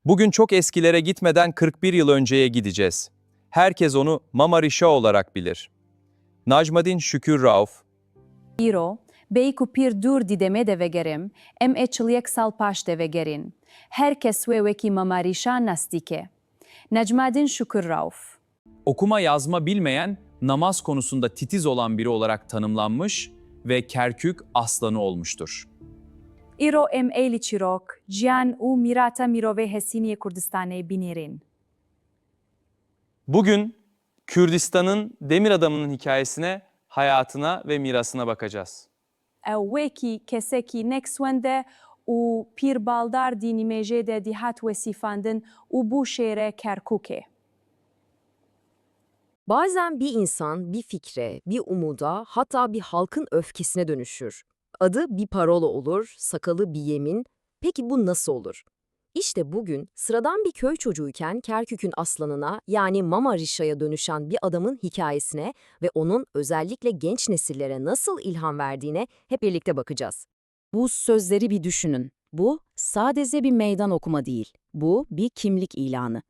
Bugün çok eskilere gitmeden 41 yıl önceye gideceğiz. Herkes onu Mama Risha olarak bilir. Najmadin Şükür Rauf, Îro, beyku pir dur dideme de vegerim, em e çılıyak salpaş de vegerin. Herkes veki mamarişa nastike. Necmadin Şükür Rauf. okuma yazma bilmeyen, namaz konusunda titiz olan biri olarak tanımlanmış ve Kerkük aslanı olmuştur. Îro em eyli çirok, cihan u mirata mirove hesiniye Kurdistanê binirin. Bugün Kürdistan'ın demir adamının hikayesine, hayatına ve mirasına bakacağız. Weki keseki nekswende u pir baldar dini mejede dihat vesifandın u bu şehre Kerkuk'e. Bazen bir insan bir fikre, bir umuda, hatta bir halkın öfkesine dönüşür. Adı bir parola olur, sakalı bir yemin. Peki bu nasıl olur? İşte bugün sıradan bir köy çocuğuyken Kerkük'ün aslanına yani Mama Risha'ya dönüşen bir adamın hikayesine ve onun özellikle genç nesillere nasıl ilham verdiğine hep birlikte bakacağız. Bu sözleri bir düşünün. Bu sadece bir meydan okuma değil. Bu bir kimlik ilanı.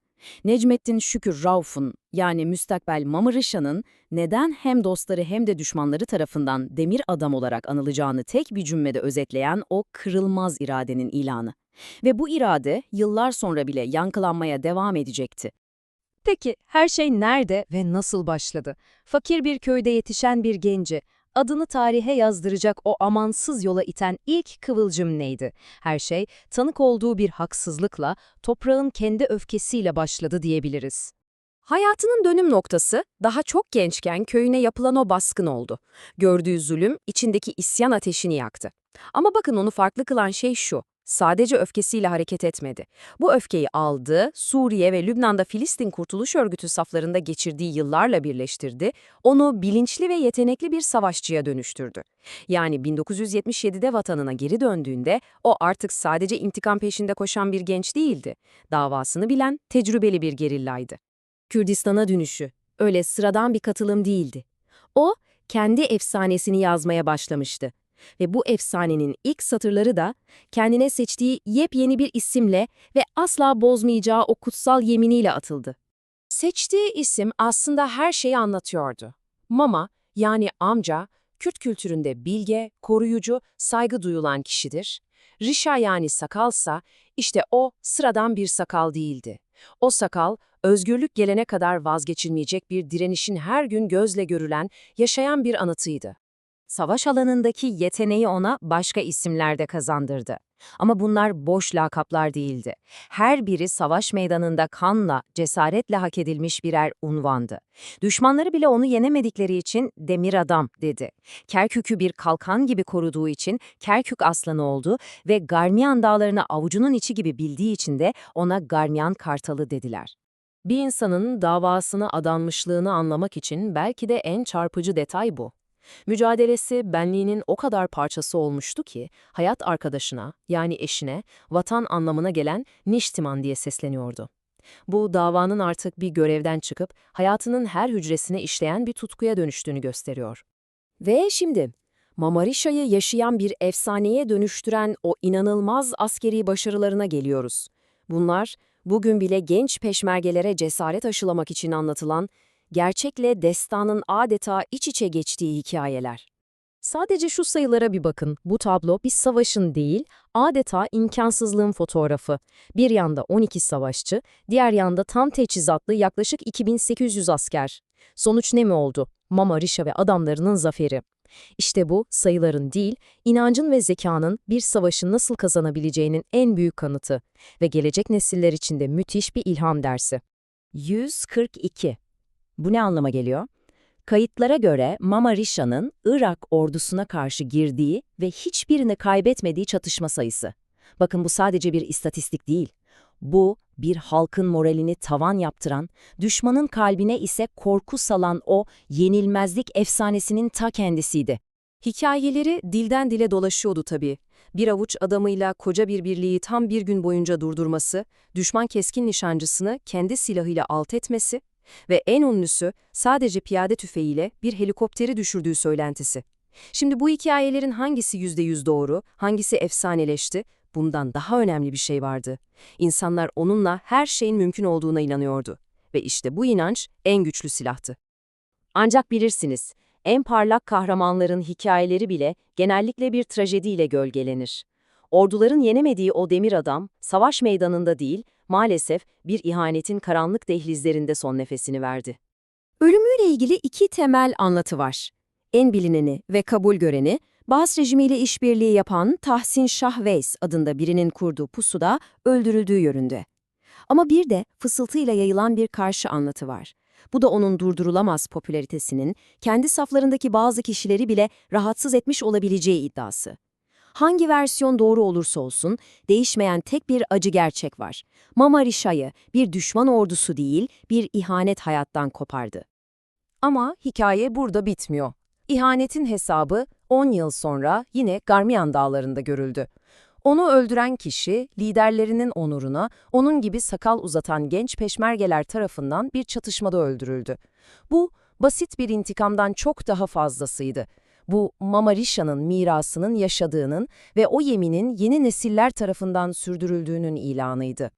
Necmettin Şükür Rauf'un yani müstakbel Mama Risha'nın neden hem dostları hem de düşmanları tarafından demir adam olarak anılacağını tek bir cümlede özetleyen o kırılmaz iradenin ilanı. Ve bu irade yıllar sonra bile yankılanmaya devam edecekti. Peki her şey nerede ve nasıl başladı? Fakir bir köyde yetişen bir genci, adını tarihe yazdıracak o amansız yola iten ilk kıvılcım neydi? Her şey tanık olduğu bir haksızlıkla, toprağın kendi öfkesiyle başladı diyebiliriz. Hayatının dönüm noktası daha çok gençken köyüne yapılan o baskın oldu. Gördüğü zulüm içindeki isyan ateşini yaktı. Ama bakın onu farklı kılan şey şu. Sadece öfkesiyle hareket etmedi. Bu öfkeyi aldı, Suriye ve Lübnan'da Filistin Kurtuluş Örgütü saflarında geçirdiği yıllarla birleştirdi, onu bilinçli ve yetenekli bir savaşçıya dönüştürdü. Yani 1977'de vatanına geri döndüğünde o artık sadece intikam peşinde koşan bir genç değildi. Davasını bilen, tecrübeli bir gerillaydı. Kürdistan'a dönüşü öyle sıradan bir katılım değildi. O, kendi efsanesini yazmaya başlamıştı. Ve bu efsanenin ilk satırları da kendine seçtiği yepyeni bir isimle ve asla bozmayacağı o kutsal yeminiyle atıldı. Seçtiği isim aslında her şeyi anlatıyordu. Mama, yani amca, Kürt kültüründe bilge, koruyucu, saygı duyulan kişidir. Risha yani sakalsa, işte o sıradan bir sakal değildi. O sakal, özgürlük gelene kadar vazgeçilmeyecek bir direnişin her gün gözle görülen, yaşayan bir anıtıydı. Savaş alanındaki yeteneği ona başka isimler de kazandırdı. Ama bunlar boş lakaplar değildi. Her biri savaş meydanında kanla, cesaretle hak edilmiş birer unvandı. Düşmanları bile onu yenemedikleri için demir adam dedi. Kerkük'ü bir kalkan gibi koruduğu için Kerkük aslanı oldu ve Garmiyan dağlarını avucunun içi gibi bildiği için de ona Garmiyan kartalı dediler. Bir insanın davasına adanmışlığını anlamak için belki de en çarpıcı detay bu. Mücadelesi benliğinin o kadar parçası olmuştu ki hayat arkadaşına yani eşine vatan anlamına gelen Niştiman diye sesleniyordu. Bu davanın artık bir görevden çıkıp hayatının her hücresine işleyen bir tutkuya dönüştüğünü gösteriyor. Ve şimdi Mama Risha'yı yaşayan bir efsaneye dönüştüren o inanılmaz askeri başarılarına geliyoruz. Bunlar bugün bile genç peşmergelere cesaret aşılamak için anlatılan gerçekle destanın adeta iç içe geçtiği hikayeler. Sadece şu sayılara bir bakın. Bu tablo bir savaşın değil, adeta imkansızlığın fotoğrafı. Bir yanda 12 savaşçı, diğer yanda tam teçhizatlı yaklaşık 2800 asker. Sonuç ne mi oldu? Mama Risha ve adamlarının zaferi. İşte bu, sayıların değil, inancın ve zekanın bir savaşı nasıl kazanabileceğinin en büyük kanıtı ve gelecek nesiller için de müthiş bir ilham dersi. 142. Bu ne anlama geliyor? Kayıtlara göre Mama Risha'nın Irak ordusuna karşı girdiği ve hiçbirini kaybetmediği çatışma sayısı. Bakın bu sadece bir istatistik değil. Bu, bir halkın moralini tavan yaptıran, düşmanın kalbine ise korku salan o yenilmezlik efsanesinin ta kendisiydi. Hikayeleri dilden dile dolaşıyordu tabii. Bir avuç adamıyla koca bir birliği tam bir gün boyunca durdurması, düşman keskin nişancısını kendi silahıyla alt etmesi ve en ünlüsü sadece piyade tüfeğiyle bir helikopteri düşürdüğü söylentisi. Şimdi bu hikayelerin hangisi %100 doğru, hangisi efsaneleşti, bundan daha önemli bir şey vardı. İnsanlar onunla her şeyin mümkün olduğuna inanıyordu. Ve işte bu inanç en güçlü silahtı. Ancak bilirsiniz, en parlak kahramanların hikayeleri bile genellikle bir trajediyle gölgelenir. Orduların yenemediği o demir adam, savaş meydanında değil, maalesef bir ihanetin karanlık dehlizlerinde son nefesini verdi. Ölümüyle ilgili iki temel anlatı var. En bilineni ve kabul göreni, Baas rejimiyle işbirliği yapan Tahsin Şah Veys adında birinin kurduğu pusuda öldürüldüğü yönünde. Ama bir de fısıltıyla yayılan bir karşı anlatı var. Bu da onun durdurulamaz popülaritesinin kendi saflarındaki bazı kişileri bile rahatsız etmiş olabileceği iddiası. Hangi versiyon doğru olursa olsun değişmeyen tek bir acı gerçek var. Mama Risha'yı bir düşman ordusu değil, bir ihanet hayattan kopardı. Ama hikaye burada bitmiyor. İhanetin hesabı 10 yıl sonra yine Garmian dağlarında görüldü. Onu öldüren kişi, liderlerinin onuruna, onun gibi sakal uzatan genç peşmergeler tarafından bir çatışmada öldürüldü. Bu, basit bir intikamdan çok daha fazlasıydı. Bu, Mama Risha'nın mirasının yaşadığının ve o yeminin yeni nesiller tarafından sürdürüldüğünün ilanıydı.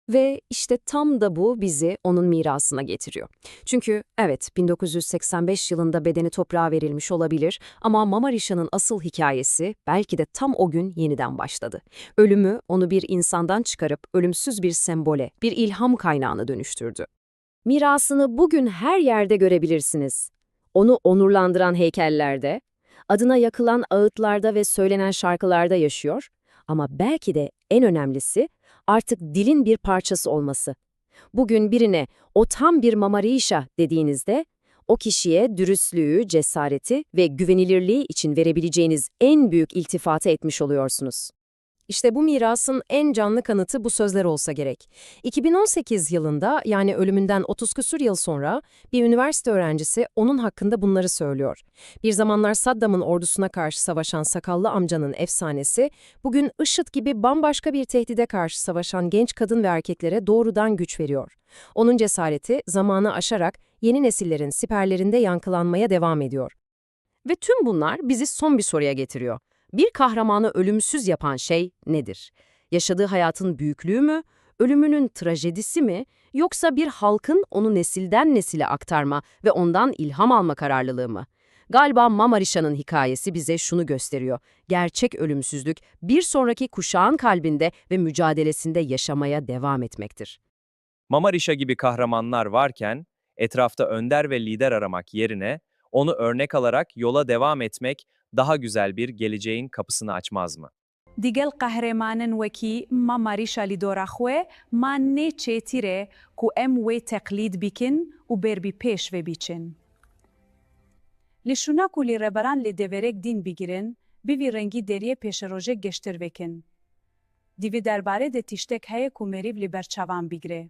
Ve işte tam da bu bizi onun mirasına getiriyor. Çünkü evet 1985 yılında bedeni toprağa verilmiş olabilir ama Mama Risha'nın asıl hikayesi belki de tam o gün yeniden başladı. Ölümü onu bir insandan çıkarıp ölümsüz bir sembole, bir ilham kaynağına dönüştürdü. Mirasını bugün her yerde görebilirsiniz. Onu onurlandıran heykellerde, adına yakılan ağıtlarda ve söylenen şarkılarda yaşıyor ama belki de en önemlisi artık dilin bir parçası olması. Bugün birine o tam bir Mama Risha dediğinizde, o kişiye dürüstlüğü, cesareti ve güvenilirliği için verebileceğiniz en büyük iltifatı etmiş oluyorsunuz. İşte bu mirasın en canlı kanıtı bu sözler olsa gerek. 2018 yılında yani ölümünden 30 küsur yıl sonra bir üniversite öğrencisi onun hakkında bunları söylüyor. Bir zamanlar Saddam'ın ordusuna karşı savaşan sakallı amcanın efsanesi, bugün IŞİD gibi bambaşka bir tehdide karşı savaşan genç kadın ve erkeklere doğrudan güç veriyor. Onun cesareti zamanı aşarak yeni nesillerin siperlerinde yankılanmaya devam ediyor. Ve tüm bunlar bizi son bir soruya getiriyor. Bir kahramanı ölümsüz yapan şey nedir? Yaşadığı hayatın büyüklüğü mü, ölümünün trajedisi mi, yoksa bir halkın onu nesilden nesile aktarma ve ondan ilham alma kararlılığı mı? Galiba Mama Risha'nın hikayesi bize şunu gösteriyor. Gerçek ölümsüzlük bir sonraki kuşağın kalbinde ve mücadelesinde yaşamaya devam etmektir. Mama Risha gibi kahramanlar varken, etrafta önder ve lider aramak yerine, onu örnek alarak yola devam etmek daha güzel bir geleceğin kapısını açmaz mı? Digel qahremanên wekî Mama Risha li dora xwe man nê çêtîre ku em wê teqlîd bikin û ber bi pêş ve biçin. Li şûna ku lê reberan lê deverek dîn bigirin, bivî rengî deriyê pêşerojek geştir vekin. Divê derbarê de tiştek heye ku merîv li ber çavan bigire.